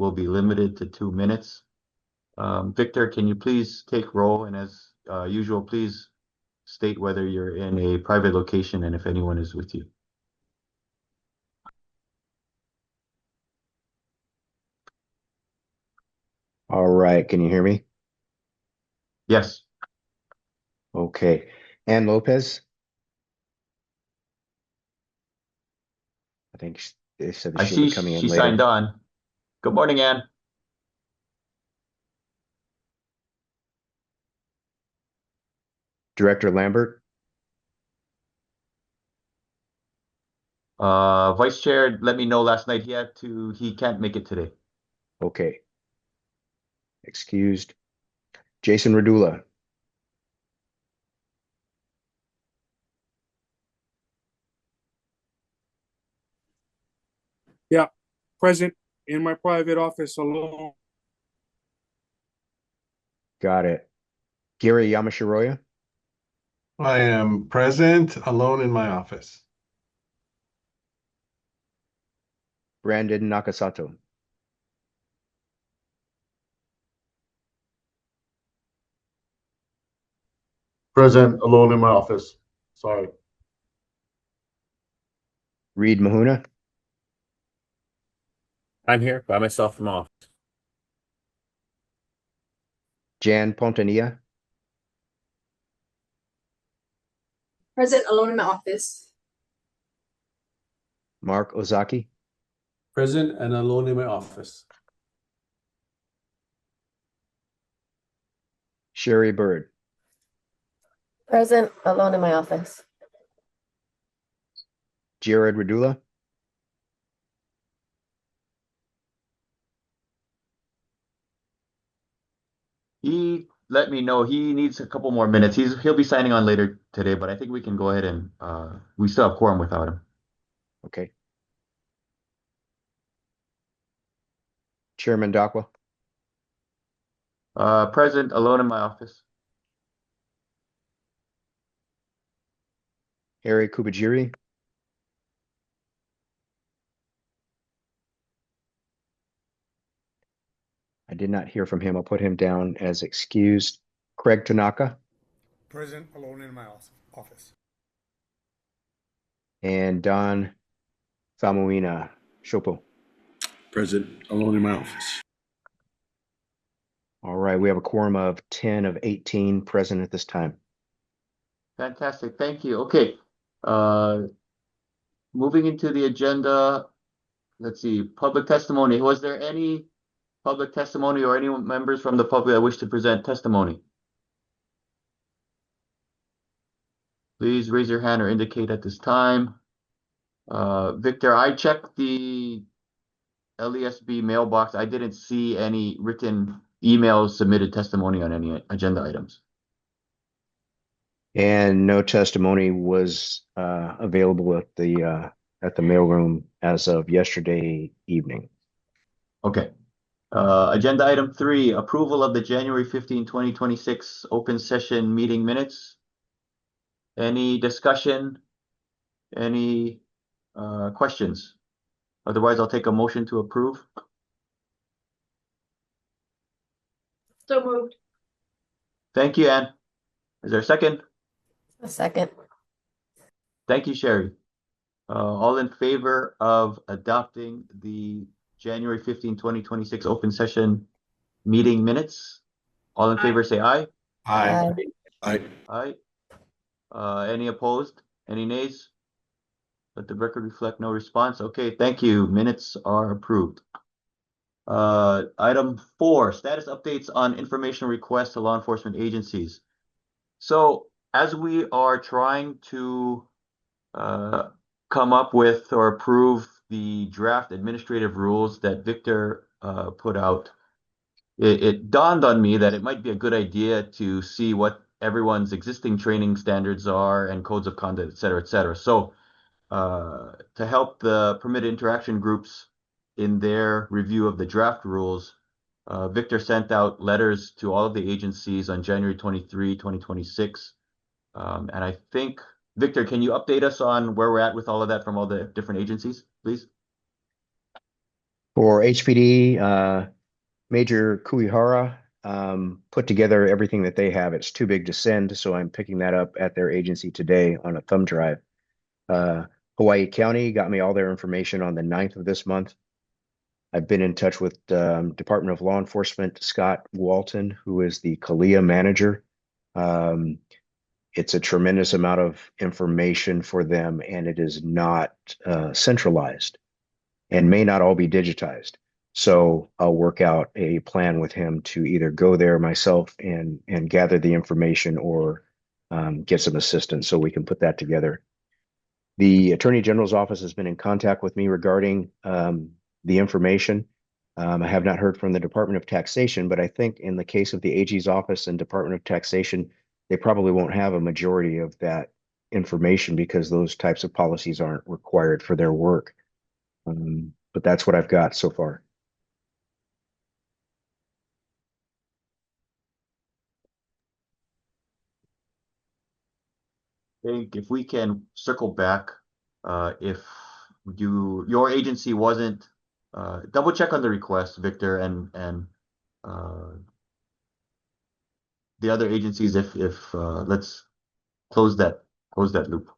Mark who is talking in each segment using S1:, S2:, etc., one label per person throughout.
S1: will be limited to 2 minutes. Victor, can you please take roll, and as usual, please state whether you're in a private location and if anyone is with you.
S2: All right, can you hear me?
S1: Yes.
S2: Okay. Ann Lopez? I think they said that
S1: I
S2: she'll be
S1: see
S2: coming in
S1: she signed
S2: later.
S1: on. Good morning, Anne.
S2: Director Lambert?
S1: Vice Chair let me know last night he can't make it today.
S2: Okay. Excused. Jason Radula?
S3: Yeah, present in my private office alone.
S2: Got it. Gary Yamashiroya?
S4: I am present, alone in my office.
S2: Brandon Nakasato?
S5: Present, alone in my office. Sorry.
S2: Reed Mahuna?
S6: I'm here by myself from off.
S2: Jan Pontanilla?
S7: Present, alone in my office.
S2: Mark Ozaki?
S8: Present and alone in my office.
S2: Sherry Bird?
S9: Present, alone in my office.
S2: Jared Radula?
S1: He let me know he needs a couple more minutes. He'll be signing on later today, but I think we can go ahead and we still have quorum without him.
S2: Okay. Chairman Dakwa?
S1: Present, alone in my office.
S2: Harry Kubajiri? I did not hear from him. I'll put him down as excused. Craig Tanaka?
S3: Present, alone in my office.
S2: And Don Famuina Shopo?
S8: Present, alone in my office.
S2: All right, we have a quorum of 10 of 18 present at this time.
S1: Fantastic. Thank you. Okay. Moving into the agenda, let's see, public testimony. Was there any public testimony or any members from the public that wish to present testimony? Please raise your hand or indicate at this time. Victor, I checked the LESB mailbox. I didn't see any written emails submitted testimony on any agenda items.
S2: And no testimony was available at the mailroom as of yesterday evening.
S1: Okay. Agenda item 3, approval of the January 15, 2026 open session meeting minutes. Any discussion? Any questions? Otherwise, I'll take a motion to approve.
S7: So moved.
S1: Thank you, Anne. Is there a second?
S9: A second.
S1: Thank you, Sherry. All in favor of adopting the January 15, 2026 open session meeting minutes? All in favor say aye.
S8: Aye.
S9: Aye.
S8: Aye.
S1: Aye. Any opposed? Any nays? Let the record reflect no response. Okay, thank you. Minutes are approved. Item 4, status updates on information requests to law enforcement agencies. So as we are trying to come up with or approve the draft administrative rules that Victor put out, it dawned on me that it might be a good idea to see what everyone's existing training standards are and codes of conduct, et cetera, et cetera. So to help the permitted interaction groups in their review of the draft rules, Victor sent out letters to all of the agencies on January 23, 2026. And I think, Victor, can you update us on where we're at with all of that from all the different agencies, please?
S2: For HPD, Major Kuihara put together everything that they have. It's too big to send, so I'm picking that up at their agency today on a thumb drive. Hawaii County got me all their information on the 9th of this month. I've been in touch with Department of Law Enforcement, Scott Walton, who is the CALEA manager. It's a tremendous amount of information for them, and it is not centralized and may not all be digitized. So I'll work out a plan with him to either go there myself and gather the information or get some assistance so we can put that together. The Attorney General's office has been in contact with me regarding the information. I have not heard from the Department of Taxation, but I think in the case of the AG's office and Department of Taxation, they probably won't have a majority of that information because those types of policies aren't required for their work. But that's what I've got so far.
S1: If we can circle back, if your agency wasn't, double check on the request, Victor, and the other agencies. If let's close that loop.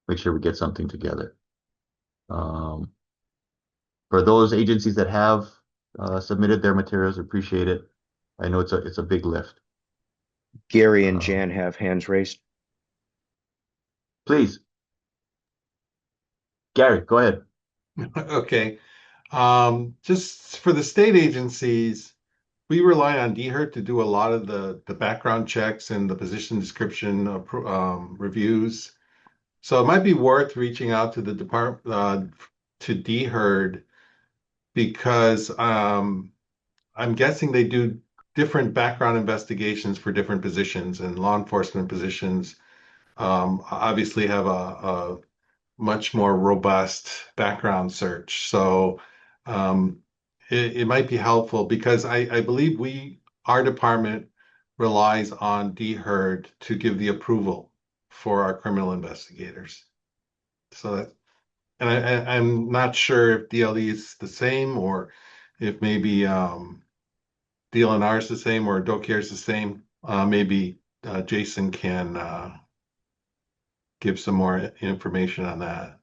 S1: Make sure we get something together. For those agencies that have submitted their materials, appreciate it. I know it's a big lift.
S2: Gary and Jan have hands raised.
S1: Please, Gary, go ahead.
S4: Okay. Just for the state agencies, we rely on DHERT to do a lot of the background checks and the position description reviews. So it might be worth reaching out to the department to DHERT because I'm guessing they do different background investigations for different positions, and law enforcement positions obviously have a much more robust background search. So it might be helpful because I believe our department relies on DHERT to give the approval for our criminal investigators. So that, and I'm not sure if DLE is the same or if maybe DLNR is the same or DoCare is the same. Maybe Jason can give some more information on that.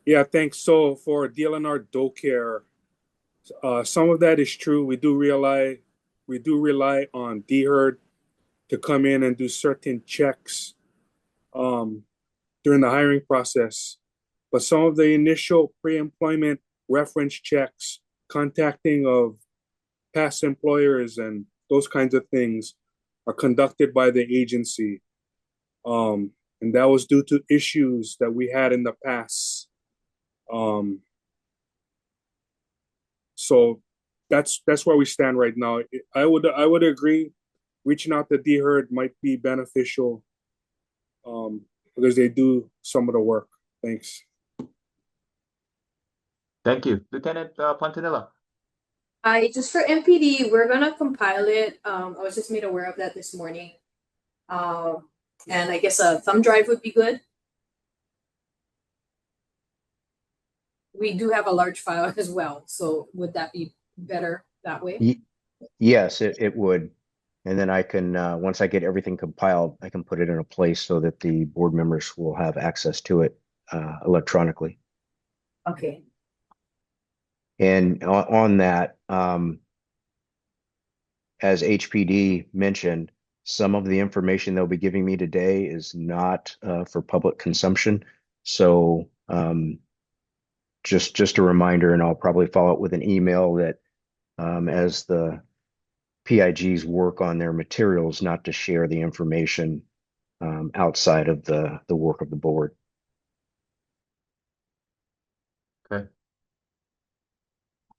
S3: Yeah, thanks. So for DLNR DoCare, some of that is true. We do rely on DHERT to come in and do certain checks during the hiring process. But some of the initial pre-employment reference checks, contacting of past employers and those kinds of things are conducted by the agency. And that was due to issues that we had in the past. So that's where we stand right now. I would agree, reaching out to DHERT might be beneficial because they do some of the work. Thanks.
S1: Thank you, Lieutenant Pantanilla.
S7: Just for MPD, we're gonna compile it. I was just made aware of that this morning. And I guess a thumb drive would be good. We do have a large file as well, so would that be better that way?
S2: Yes, it would. And then I can, once I get everything compiled, I can put it in a place so that the board members will have access to it electronically.
S7: Okay.
S2: And on that, as HPD mentioned, some of the information they'll be giving me today is not for public consumption. So just a reminder, and I'll probably follow up with an email that as the PIGs work on their materials, not to share the information outside of the work of the board.
S1: Okay.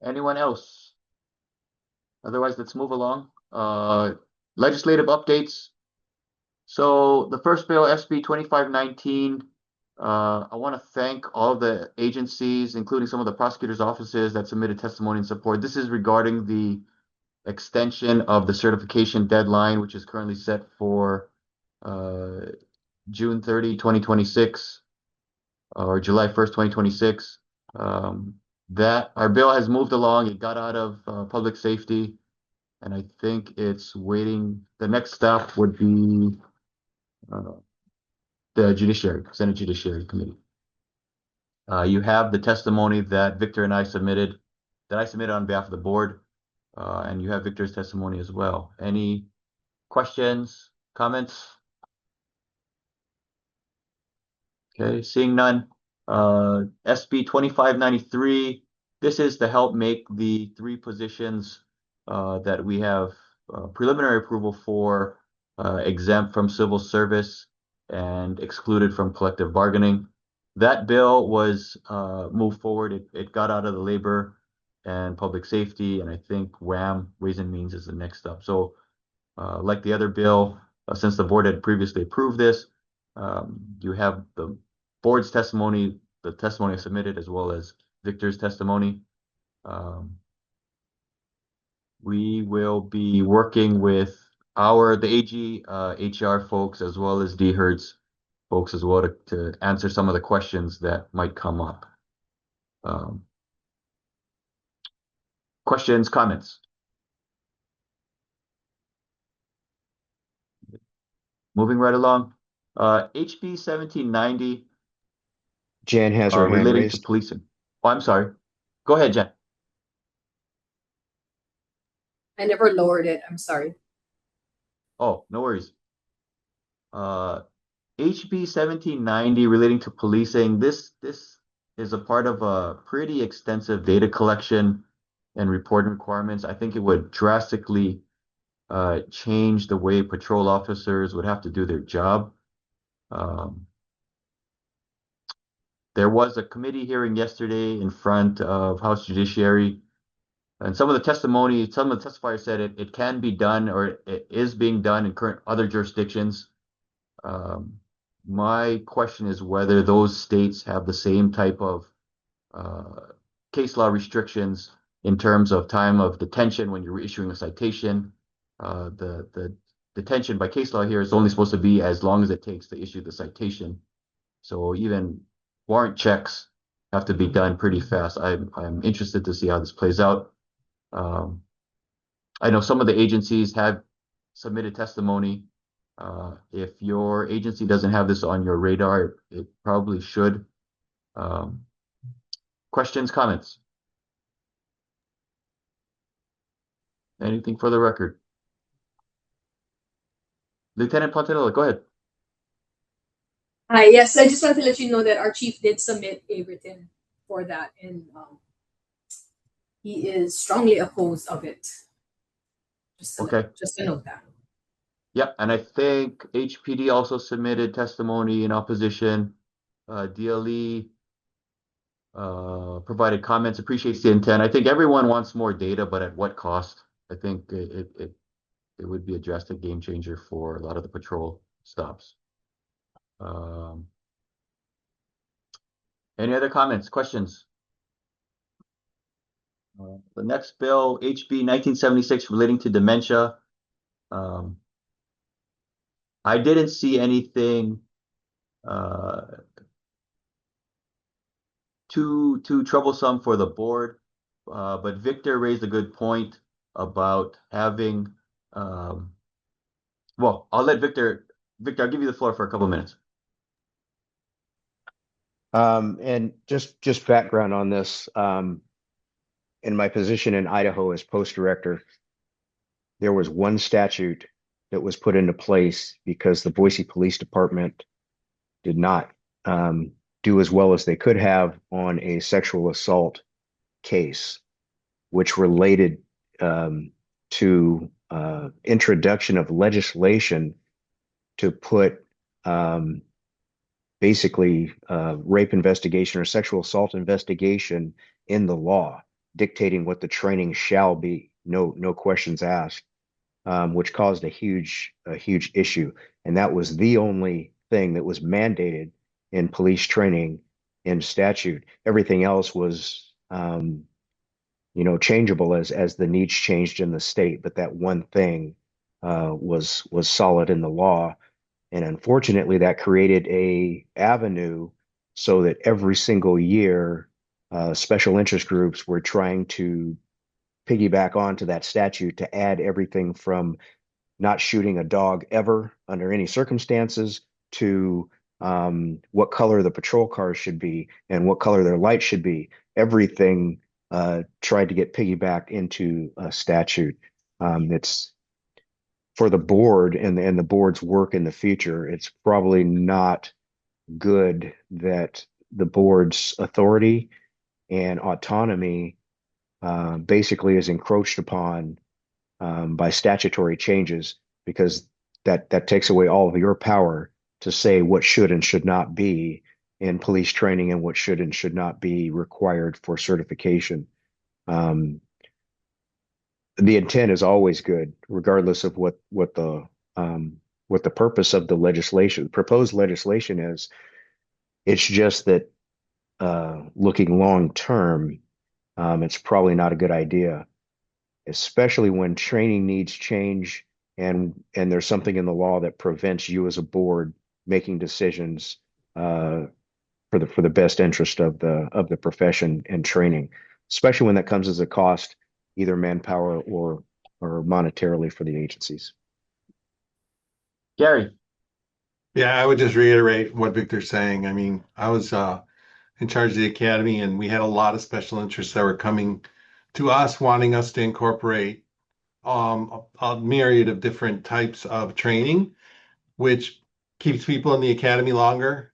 S1: Anyone else? Otherwise, let's move along. Legislative updates. So the first bill, SB 2519, I want to thank all the agencies, including some of the prosecutors' offices that submitted testimony in support. This is regarding the extension of the certification deadline, which is currently set for June 30, 2026. or July 1st, 2026. That our bill has moved along. It got out of public safety, and I think it's waiting. The next step would be the Senate Judiciary Committee. You have the testimony that Victor and I submitted, that I submitted on behalf of the board, and you have Victor's testimony as well. Any questions, comments? Okay, seeing none. SB 2593, this is to help make the three positions that we have preliminary approval for exempt from civil service and excluded from collective bargaining. That bill was moved forward. It got out of the labor and public safety, and I think WAM, Ways and Means, is the next up. So like the other bill, since the board had previously approved this, you have the board's testimony, the testimony submitted, as well as Victor's testimony. We will be working with the AG HR folks, as well as DHERD's folks as well, to answer some of the questions that might come up. Questions, comments? Moving right along. HB 1790.
S2: Jan has her hand
S1: relating
S2: raised.
S1: to policing. Oh, I'm sorry. Go ahead, Jen.
S7: I never lowered it. I'm sorry.
S1: Oh, no worries. HB 1790 relating to policing. This is a part of a pretty extensive data collection and reporting requirements. I think it would drastically change the way patrol officers would have to do their job. There was a committee hearing yesterday in front of House Judiciary, and some of the testifiers said it can be done, or it is being done in current other jurisdictions. My question is whether those states have the same type of case law restrictions in terms of time of detention when you're issuing a citation. The detention by case law here is only supposed to be as long as it takes to issue the citation. So even warrant checks have to be done pretty fast. I'm interested to see how this plays out. I know some of the agencies have submitted testimony. If your agency doesn't have this on your radar, it probably should. Questions, comments? Anything for the record? Lieutenant Pontanilla, go ahead.
S7: Hi, yes, I just wanted to let you know that our chief did submit a written for that, and he is strongly opposed of it. Just to note that.
S1: Yep, and I think HPD also submitted testimony in opposition. DLE provided comments, appreciates the intent. I think everyone wants more data, but at what cost? I think it would be a drastic game changer for a lot of the patrol stops. Any other comments, questions? The next bill, HB 1976, relating to dementia. I didn't see anything too troublesome for the board, but Victor raised a good point about having. Well, I'll let Victor. Victor, I'll give you the floor for a couple of minutes.
S2: And just background on this. In my position in Idaho as post director, there was one statute that was put into place because the Boise Police Department did not do as well as they could have on a sexual assault case, which related to introduction of legislation to put basically rape investigation or sexual assault investigation in the law, dictating what the training shall be, no questions asked, which caused a huge issue. And that was the only thing that was mandated in police training in statute. Everything else was changeable as the needs changed in the state, but that one thing was solid in the law. And unfortunately, that created a avenue so that every single year, special interest groups were trying to piggyback onto that statute to add everything from not shooting a dog ever under any circumstances to what color the patrol cars should be and what color their lights should be. Everything tried to get piggybacked into a statute. It's for the board and the board's work in the future. It's probably not good that the board's authority and autonomy basically is encroached upon by statutory changes, because that takes away all of your power to say what should and should not be in police training and what should and should not be required for certification. The intent is always good, regardless of what the purpose of the legislation, proposed legislation is. It's just that looking long term, it's probably not a good idea, especially when training needs change and there's something in the law that prevents you as a board making decisions for the best interest of the profession and training, especially when that comes as a cost, either manpower or monetarily for the agencies.
S1: Gary.
S4: Yeah, I would just reiterate what Victor's saying. I mean, I was in charge of the academy, and we had a lot of special interests that were coming to us, wanting us to incorporate a myriad of different types of training, which keeps people in the academy longer,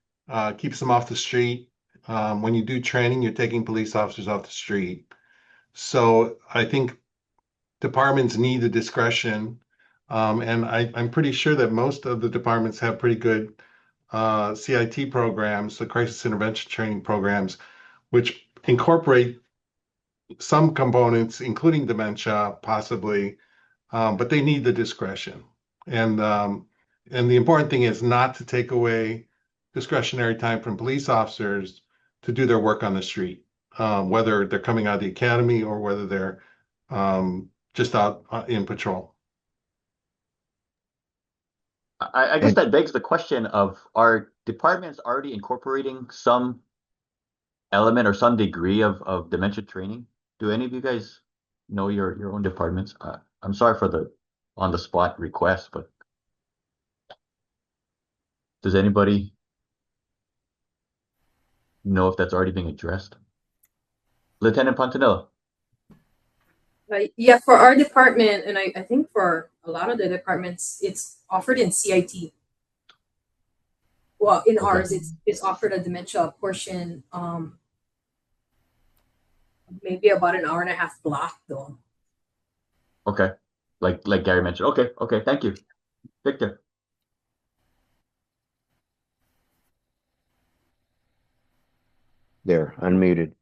S4: keeps them off the street. When you do training, you're taking police officers off the street. So I think departments need the discretion. And I'm pretty sure that most of the departments have pretty good CIT programs, the crisis intervention training programs, which incorporate some components, including dementia, possibly, but they need the discretion. And the important thing is not to take away discretionary time from police officers to do their work on the street, whether they're coming out of the academy or whether they're just out in patrol.
S1: I guess that begs the question of, are departments already incorporating some element or some degree of dementia training? Do any of you guys know your own departments? I'm sorry for the on the spot request, but does anybody know if that's already being addressed? Lieutenant Pontanilla.
S7: Yeah, for our department, and I think for a lot of the departments, it's offered in CIT. Well, in ours, it's offered a dementia portion, maybe about an hour and a half block though.
S1: Okay, like Gary mentioned. Okay, thank you, Victor.
S2: There, unmuted.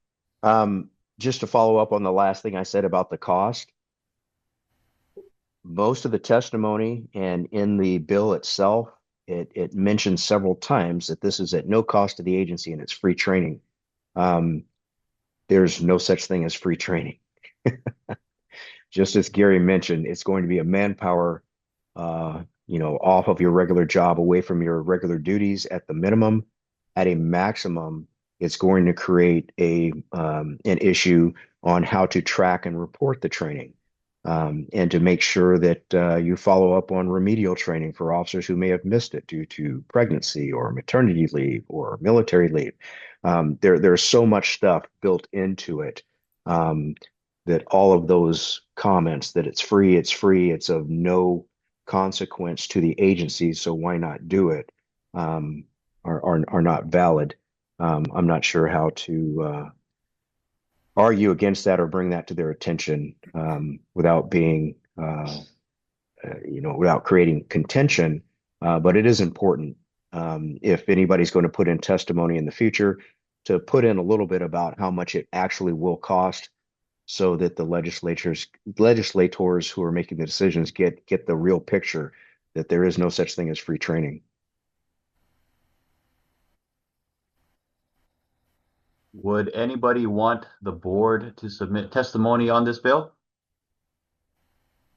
S2: Just to follow up on the last thing I said about the cost, most of the testimony and in the bill itself, it mentions several times that this is at no cost to the agency and it's free training. There's no such thing as free training. Just as Gary mentioned, it's going to be a manpower, off of your regular job, away from your regular duties at the minimum. At a maximum, it's going to create an issue on how to track and report the training, and to make sure that you follow up on remedial training for officers who may have missed it due to pregnancy or maternity leave or military leave. There's so much stuff built into it that all of those comments that it's free, it's of no consequence to the agency, so why not do it, are not valid. I'm not sure how to argue against that or bring that to their attention without being, without creating contention. But it is important, if anybody's going to put in testimony in the future, to put in a little bit about how much it actually will cost, so that the legislators who are making the decisions get the real picture that there is no such thing as free training.
S1: Would anybody want the board to submit testimony on this bill?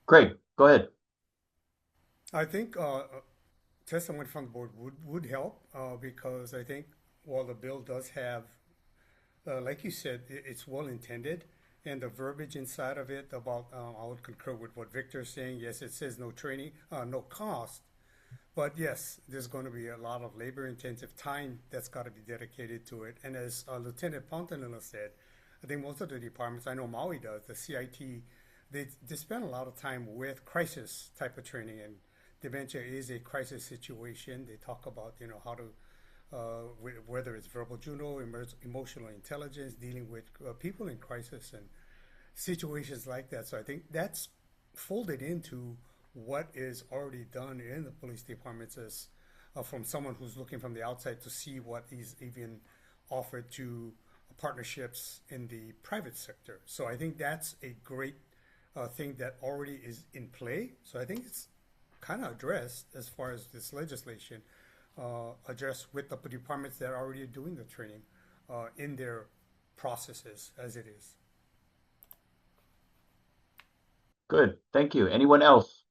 S1: Craig, go ahead.
S10: I think testimony from the board would help, because I think while the bill does have, like you said, it's well intended, and the verbiage inside of it about, I would concur with what Victor's saying. Yes, it says no training, no cost, but yes, there's going to be a lot of labor-intensive time that's got to be dedicated to it. And as Lieutenant Pontanilla said, I think most of the departments, I know Maui does, the CIT, they spend a lot of time with crisis type of training, and dementia is a crisis situation. They talk about, how to, whether it's verbal judo, emotional intelligence, dealing with people in crisis and situations like that. So I think that's folded into what is already done in the police departments as from someone who's looking from the outside to see what is even offered to partnerships in the private sector. So I think that's a great thing that already is in play. So I think it's kind of addressed as far as this legislation, addressed with the departments that are already doing the training in their processes as it is.
S1: Good. Thank you. Anyone else?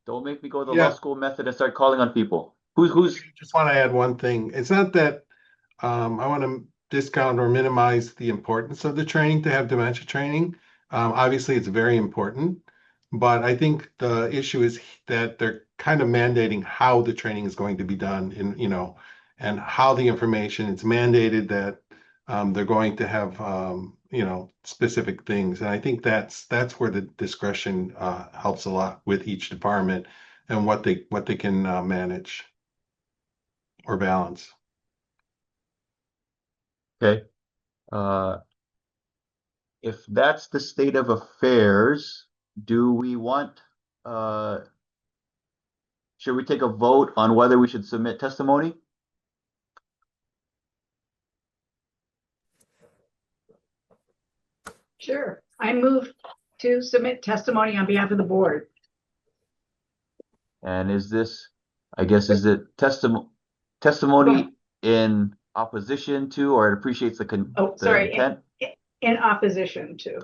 S1: Don't make me go the law
S4: Yeah.
S1: school method and start calling on people. Who's
S4: Just want to add one thing. It's not that I want to discount or minimize the importance of the training to have dementia training. Obviously, it's very important, but I think the issue is that they're kind of mandating how the training is going to be done, and how the information. It's mandated that they're going to have specific things, and I think that's where the discretion helps a lot with each department and what they can manage or balance.
S1: okay? If that's the state of affairs, do we want? Should we take a vote on whether we should submit testimony?
S11: Sure. I move to submit testimony on behalf of the board.
S1: And is this, I guess, is it testimony in opposition to, or it appreciates the intent?
S11: In opposition to,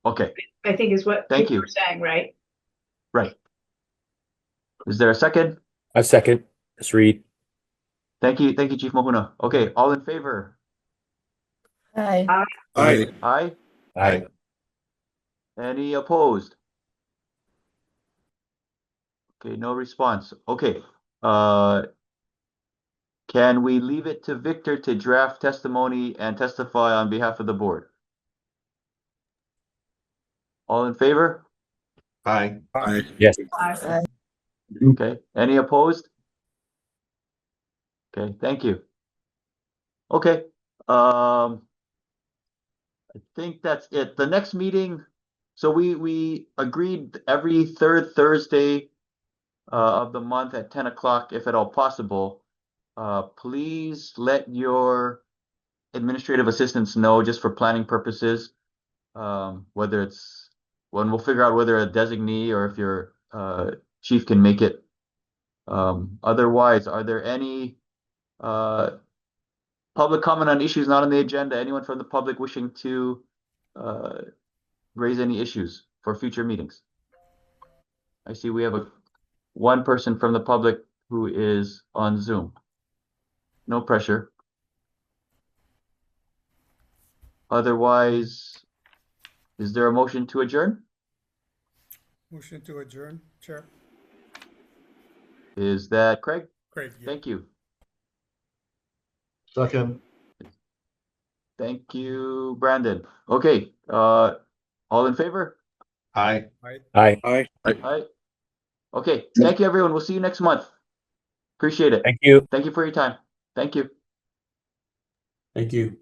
S1: Okay,
S11: I think is what
S1: Thank
S11: people
S1: you.
S11: are saying, right?
S1: right. Is there a second?
S6: I second. Let's read.
S1: Thank you, Chief Mahuna. Okay, all in favor?
S9: Aye.
S8: Aye.
S1: Aye.
S6: Aye.
S1: Any opposed? Okay, no response. Okay, can we leave it to Victor to draft testimony and testify on behalf of the board? All in favor?
S4: Aye.
S8: Aye.
S6: Yes.
S9: Aye.
S1: Okay, any opposed? Okay, thank you. Okay, I think that's it. The next meeting, so we agreed every third Thursday of the month at 10 o'clock, if at all possible. Please let your administrative assistants know, just for planning purposes, whether it's when we'll figure out whether a designee or if your chief can make it. Otherwise, are there any public comment on issues not on the agenda? Anyone from the public wishing to raise any issues for future meetings? I see we have one person from the public who is on Zoom. No pressure. Otherwise, is there a motion to adjourn?
S10: Motion to adjourn, Chair.
S1: Is that Craig?
S10: Great. Yeah.
S1: Thank you.
S5: Second.
S1: Thank you, Brandon. Okay, all in favor?
S4: Aye.
S6: Aye.
S3: Aye.
S1: Aye. Okay, thank you, everyone. We'll see you next month. Appreciate it.
S6: Thank you.
S1: Thank you for your time. Thank you.
S8: Thank you.